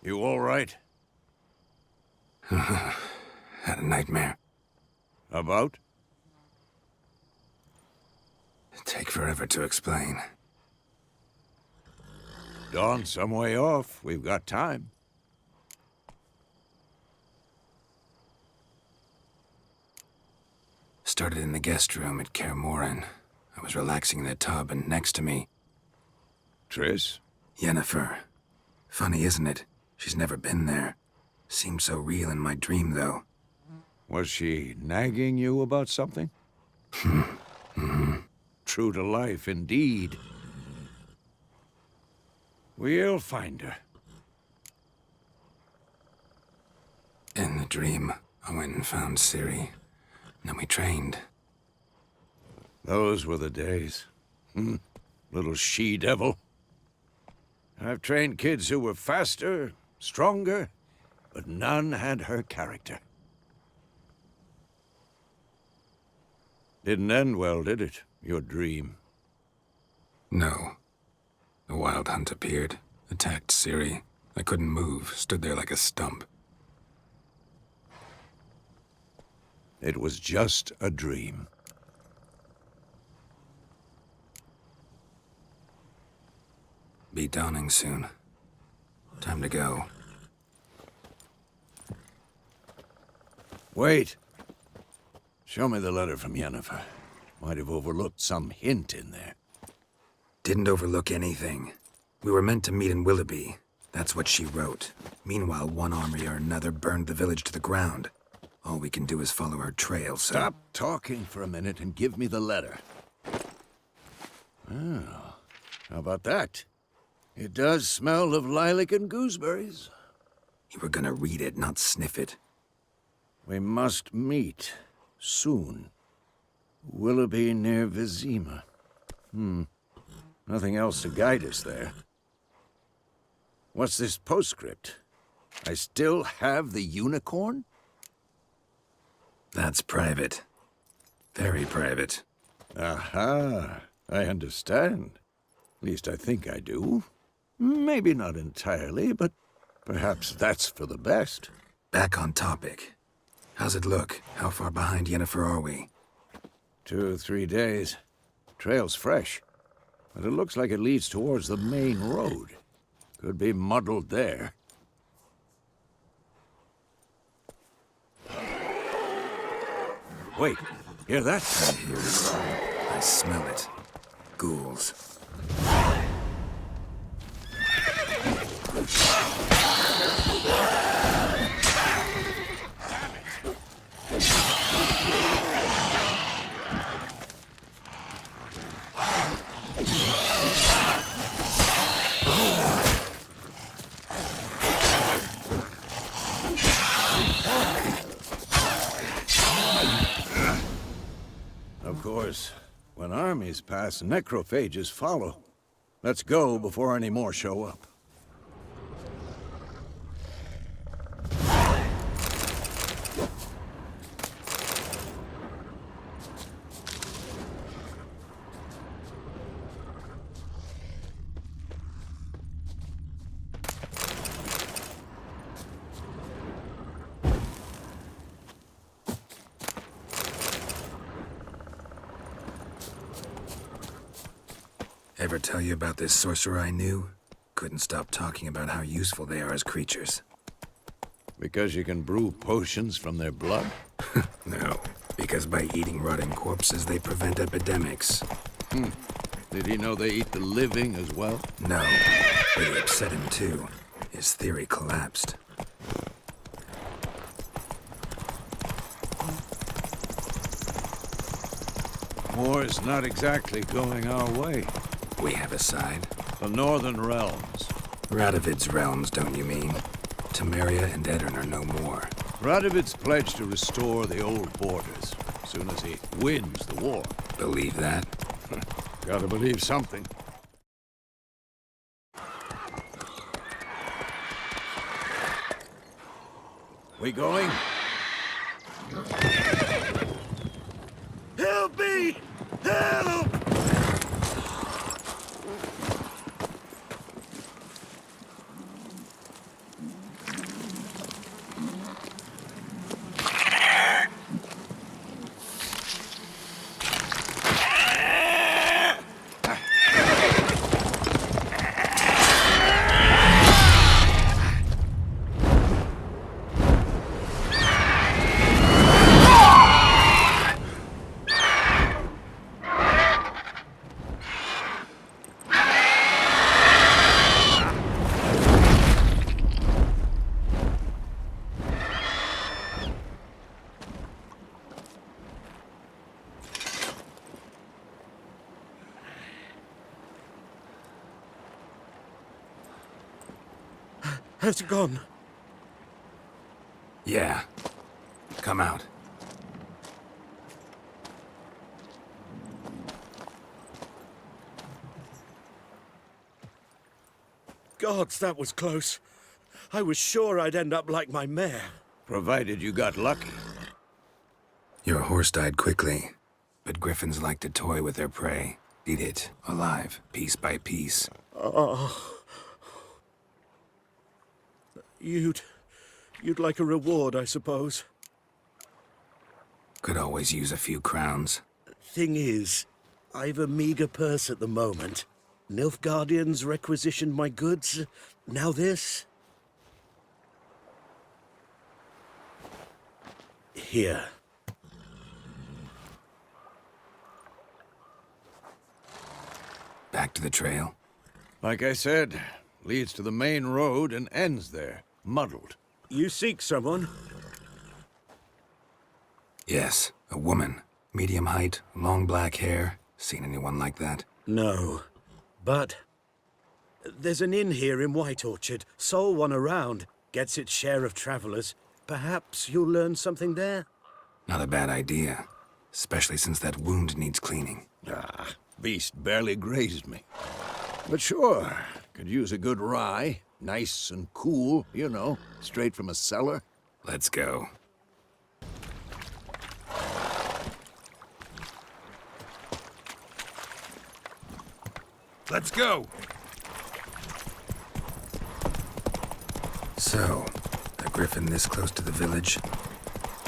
You all right? Had a nightmare. About? It'd take forever to explain. Dawn's some way off. We've got time. Started in the guest room at Kaer Morhen. I was relaxing in the tub, and next to me... Triss? Yennefer. Funny, isn't it? She's never been there. Seemed so real in my dream, though. Was she nagging you about something? True to life, indeed. We'll find her. In the dream, I went and found Ciri. Then we trained. Those were the days. Little she-devil. I've trained kids who were faster, stronger, but none had her character. Didn't end well, did it? Your dream? No. The Wild Hunt appeared, attacked Ciri. I couldn't move, stood there like a stump. It was just a dream. Be dawning soon. Time to go. Wait. Show me the letter from Yennefer. Might have overlooked some hint in there. Didn't overlook anything. We were meant to meet in Willoughby. That's what she wrote. Meanwhile, one army or another burned the village to the ground. All we can do is follow her trail, so... Stop talking for a minute and give me the letter. Oh, how about that? It does smell of lilac and gooseberries. You were gonna read it, not sniff it. We must meet. Soon. Willoughby near Vizima. Nothing else to guide us there. What's this postscript? I still have the unicorn? That's private. Very private. Aha, I understand. At least I think I do. Maybe not entirely, but perhaps that's for the best. Back on topic. How's it look? How far behind Yennefer are we? 2 or 3 days. Trail's fresh, but it looks like it leads towards the main road. Could be muddled there. Wait, hear that? I hear it. I smell it. Ghouls. Of course, when armies pass, necrophages follow. Let's go before any more show up. Ever tell you about this sorcerer I knew? Couldn't stop talking about how useful they are as creatures. Because you can brew potions from their blood? No, because by eating rotting corpses, they prevent epidemics. Did he know they eat the living as well? No, but it upset him too. His theory collapsed. War's not exactly going our way. We have a side. The Northern Realms. Radovid's realms, don't you mean? Temeria and Edirn are no more. Radovid's pledged to restore the old borders, as soon as he wins the war. Believe that? Gotta believe something. We going? Help me! Help! Has it gone? Yeah. Come out. Gods, that was close. I was sure I'd end up like my mare. Provided you got lucky. Your horse died quickly, but griffins like to toy with their prey. Eat it, alive, piece by piece. Oh. You'd like a reward, I suppose. Could always use a few crowns. Thing is, I've a meager purse at the moment. Nilfgaardians requisitioned my goods. Now this. Here. Back to the trail. Like I said, leads to the main road and ends there, muddled. You seek someone? Yes, a woman. Medium height, long black hair. Seen anyone like that? No. But there's an inn here in White Orchard. Sole one around. Gets its share of travelers. Perhaps you'll learn something there? Not a bad idea. Especially since that wound needs cleaning. Ah, beast barely grazed me. But sure, could use a good rye. Nice and cool, you know, straight from a cellar. Let's go. Let's go! So, a griffin this close to the village?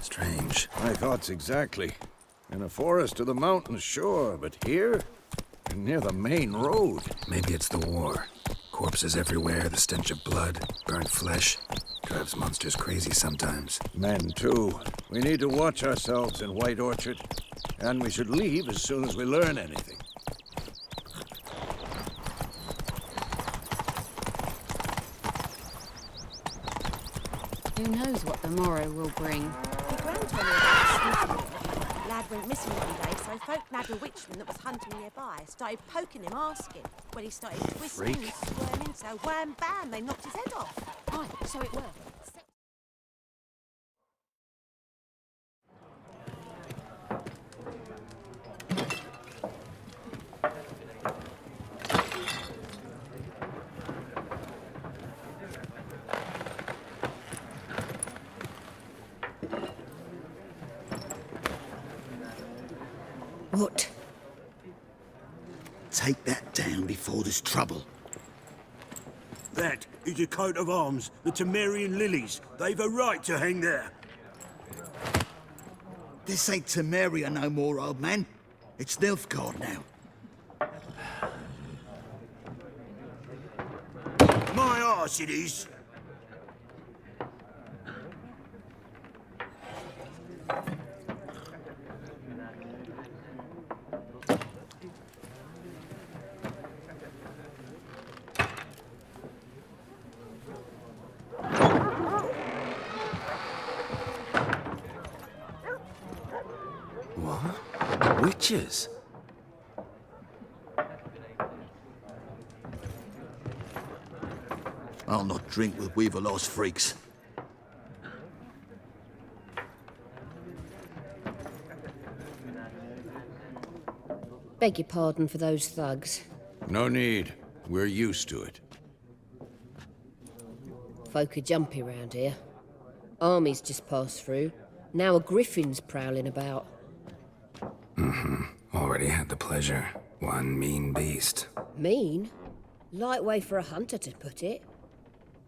Strange. My thoughts exactly. In a forest to the mountains, sure, but here? Near the main road. Maybe it's the war. Corpses everywhere, the stench of blood, burnt flesh. Drives monsters crazy sometimes. Men, too. We need to watch ourselves in White Orchard. And we should leave as soon as we learn anything. Who knows what the morrow will bring? He ground told me about a sneaky lad went missing one day, so folk nabbed a witchman that was hunting nearby. Started poking him, asking. When he started twisting and squirming, so wham bam, they knocked his head off. Aye, so it were. What? Take that down before there's trouble. That is a coat of arms, the Temerian lilies. They've a right to hang there. This ain't Temeria no more, old man. It's Nilfgaard now. My arse it is. What? Witches? I'll not drink with Weaverlaw's freaks. Beg your pardon for those thugs. No need. We're used to it. Folk are jumpy round here. Armies just passed through. Now a griffin's prowling about. Already had the pleasure. One mean beast. Mean? Light way for a hunter to put it.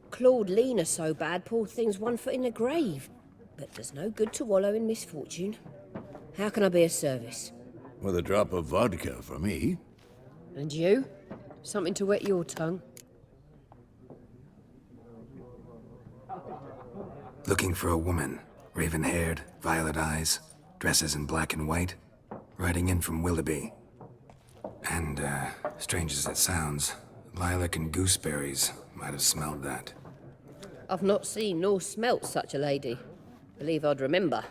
Clawed Lena so bad, poor thing's 1 foot in the grave. But there's no good to wallow in misfortune. How can I be of service? With a drop of vodka for me. And you? Something to wet your tongue? Looking for a woman. Raven-haired, violet eyes, dresses in black and white. Riding in from Willoughby. And, strange as it sounds, lilac and gooseberries might have smelled that. I've not seen nor smelt such a lady. Believe I'd remember.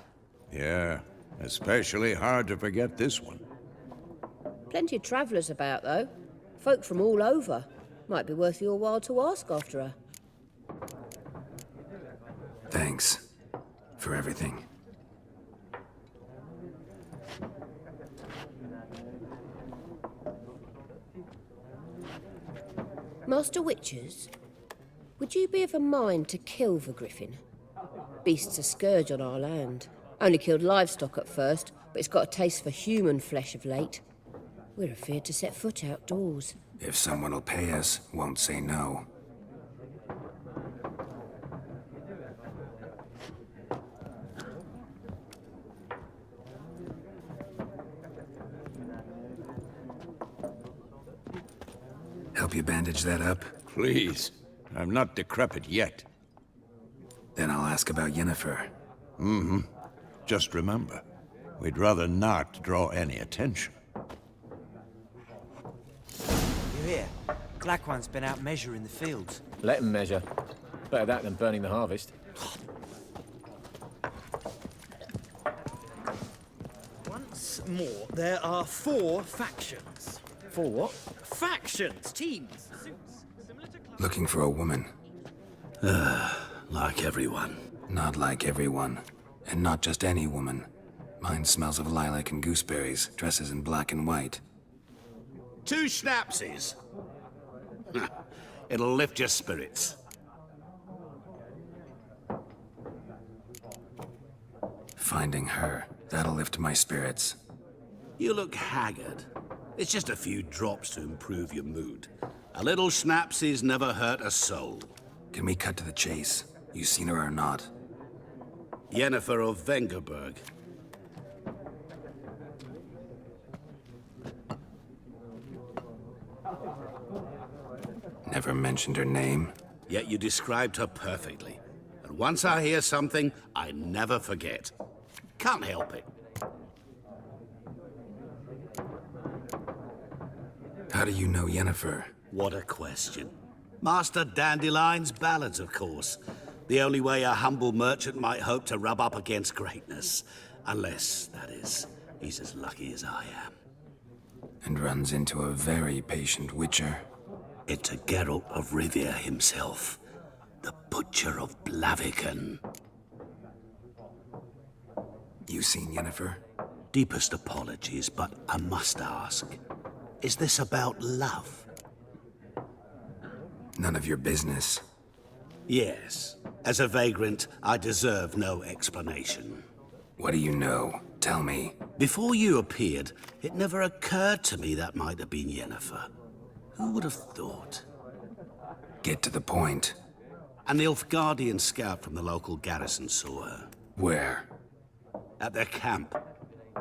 Yeah, especially hard to forget this one. Plenty of travellers about, though. Folk from all over. Might be worth your while to ask after her. Thanks for everything. Master Witchers, would you be of a mind to kill the griffin? Beast's a scourge on our land. Only killed livestock at first, but it's got a taste for human flesh of late. We're afeard to set foot outdoors. If someone will pay us, won't say no. Help you bandage that up? Please. I'm not decrepit yet. Then I'll ask about Yennefer. Just remember, we'd rather not draw any attention. You hear? Black One's been out measuring the fields. Let him measure. Better that than burning the harvest. Once more, there are 4 factions. For what? Factions, teams, suits. Looking for a woman. Like everyone. Not like everyone. And not just any woman. Mine smells of lilac and gooseberries, dresses in black and white. 2 schnapsies. It'll lift your spirits. Finding her, that'll lift my spirits. You look haggard. It's just a few drops to improve your mood. A little schnapsies never hurt a soul. Can we cut to the chase? You seen her or not? Yennefer of Vengerberg. Never mentioned her name. Yet you described her perfectly. And once I hear something, I never forget. Can't help it. How do you know Yennefer? What a question. Master Dandelion's ballads, of course. The only way a humble merchant might hope to rub up against greatness. Unless, that is, he's as lucky as I am. And runs into a very patient witcher. Into Geralt of Rivia himself. The Butcher of Blaviken. You seen Yennefer? Deepest apologies, but I must ask. Is this about love? None of your business. Yes. As a vagrant, I deserve no explanation. What do you know? Tell me. Before you appeared, it never occurred to me that might have been Yennefer. Who would have thought? Get to the point. An Nilfgaardian scout from the local garrison saw her. Where? At their camp.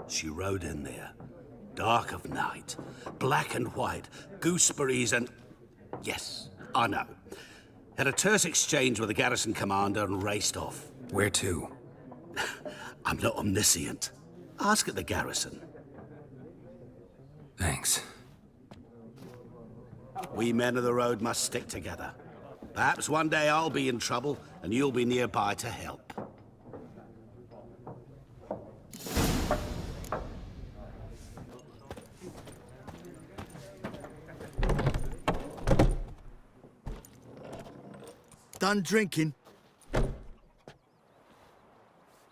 She rode in there. Dark of night. Black and white. Gooseberries and... Yes, I know. Had a terse exchange with the garrison commander and raced off. Where to? I'm not omniscient. Ask at the garrison. Thanks. We men of the road must stick together. Perhaps one day I'll be in trouble and you'll be nearby to help. Done drinking?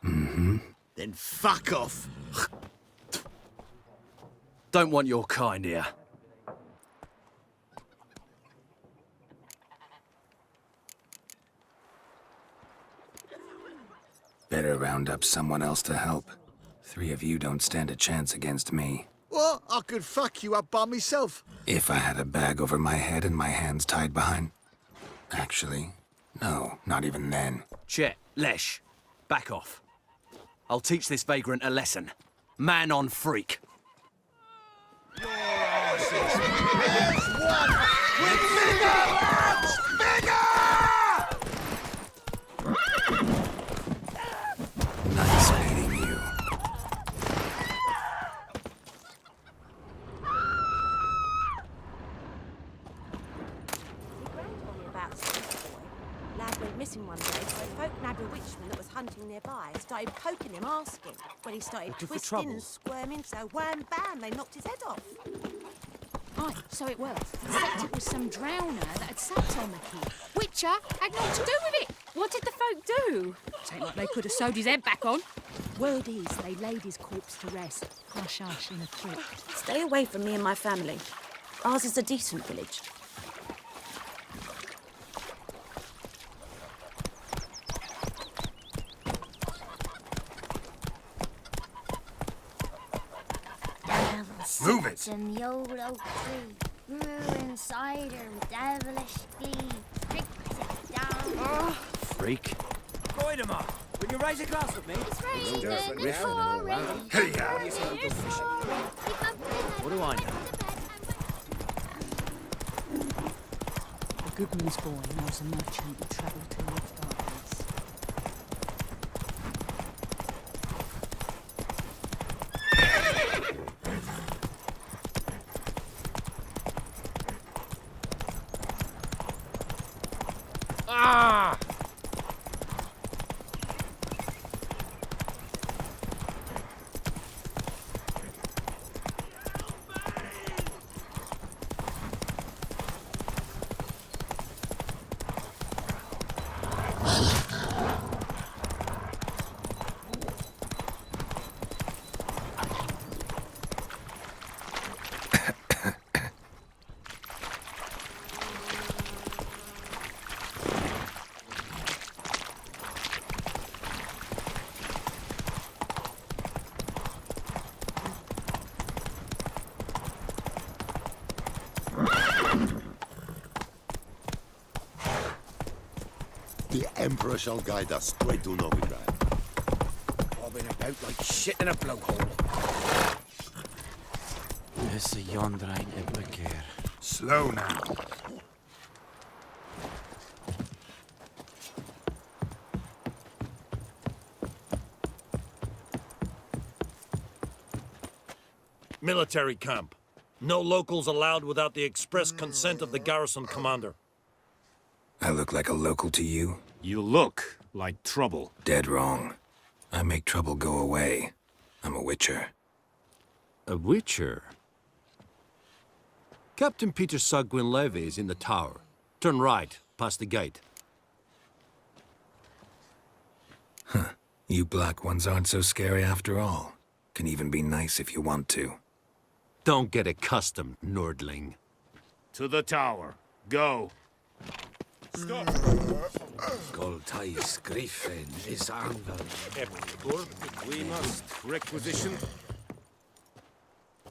Mm-hmm. Then fuck off. Don't want your kind here. Better round up someone else to help. 3 of you don't stand a chance against me. What? I could fuck you up by myself. If I had a bag over my head and my hands tied behind... Actually, no, not even then. Chet, Lesh, back off. I'll teach this vagrant a lesson. Man on freak. Your arse is... There's one with bigger arms! Nice meeting you. Grand told me about Steve boy. Lad went missing one day, so folk nabbed a witchman that was hunting nearby. Started poking him, asking. When he started Looking for twisting and trouble? squirming, so wham bam, they knocked his head off. Aye, so it was. Except it was some drowner that had sat on the key. Witcher had naught to do with it. What did the folk do? Seemed like they could have sewed his head back on. Word is they laid his corpse to rest, hush-hush in a crypt. Stay away from me and my family. Ours is a decent village. Move it! In the old oak tree, grew inside her with devilish glee. Pricks it down. Freak. Goidemar, will you raise a glass with me? It's raining, it's pouring. Hey, yeah. What do I know? The goodman's boy knows a merchant will travel to the gardens. Ah! The Emperor shall guide us straight to Novigrad. Bobbing about like shit in a blowhole. This a yonder ain't it, Becker. Slow now. Military camp. No locals allowed without the express consent of the garrison commander. I look like a local to you? You look like trouble. Dead wrong. I make trouble go away. I'm a witcher. A witcher? Captain Peter Sagwin Levy is in the tower. Turn right, past the gate. Huh. You black ones aren't so scary after all. Can even be nice if you want to. Don't get accustomed, Nordling. To the tower. Go. Stop! Goltais Griffin is angle. We must requisition.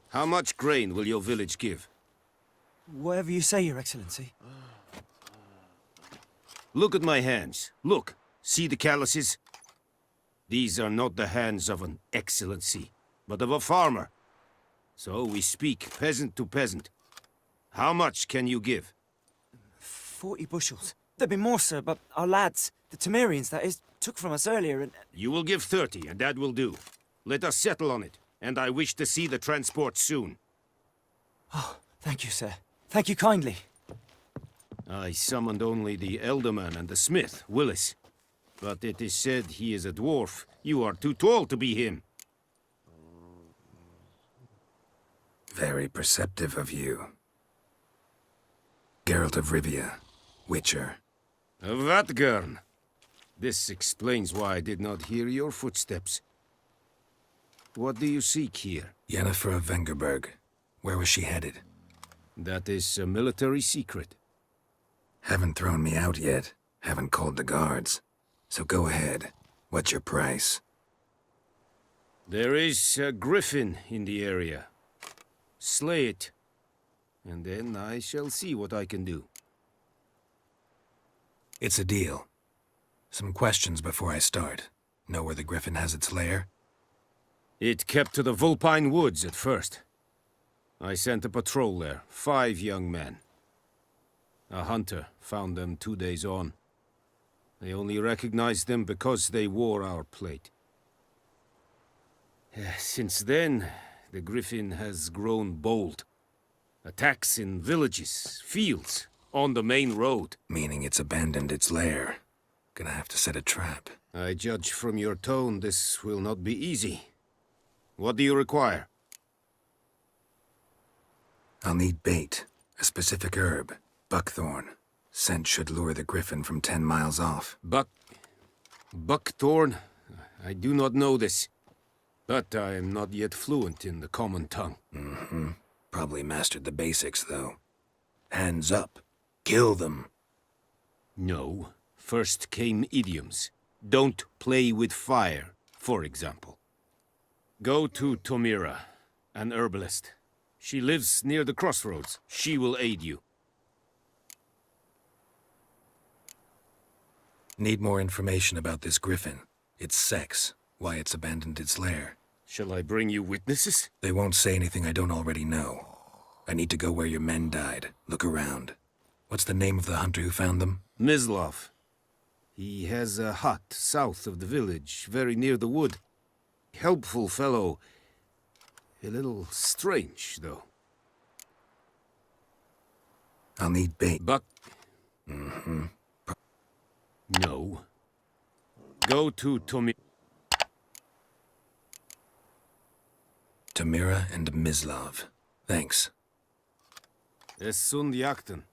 How much grain will your village give? Whatever you say, Your Excellency. Look at my hands. Look. See the calluses? These are not the hands of an excellency, but of a farmer. So we speak peasant to peasant. How much can you give? 40 bushels. There'd be more, sir, but our lads, the Temerians, that is, took from us earlier and... You will give 30, and that will do. Let us settle on it, and I wish to see the transport soon. Oh, thank you, sir. Thank you kindly. I summoned only the Elderman and the smith, Willis. But it is said he is a dwarf. You are too tall to be him. Very perceptive of you. Geralt of Rivia, Witcher. Vatgern. This explains why I did not hear your footsteps. What do you seek here? Yennefer of Vengerberg. Where was she headed? That is a military secret. Haven't thrown me out yet. Haven't called the guards. So go ahead. What's your price? There is a griffin in the area. Slay it, and then I shall see what I can do. It's a deal. Some questions before I start. Know where the griffin has its lair? It kept to the Vulpine Woods at first. I sent a patrol there, 5 young men. A hunter found them 2 days on. They only recognized them because they wore our plate. Since then, the griffin has grown bold. Attacks in villages, fields, on the main road. Meaning it's abandoned its lair. Gonna have to set a trap. I judge from your tone this will not be easy. What do you require? I'll need bait, a specific herb, buckthorn. Scent should lure the griffin from 10 miles off. Buckthorn? I do not know this. But I am not yet fluent in the common tongue. Mm-hmm. Probably mastered the basics, though. Hands up. Kill them. No. First came idioms. Don't play with fire, for example. Go to Tomira, an herbalist. She lives near the crossroads. She will aid you. Need more information about this griffin. Its sex, why it's abandoned its lair. Shall I bring you witnesses? They won't say anything I don't already know. I need to go where your men died. Look around. What's the name of the hunter who found them? Mislov. He has a hut south of the village, very near the wood. Helpful fellow. A little strange, though. I'll need bait. Mm-hmm. No. Go to Tomira and Mislov. Thanks. Es sunt jakten.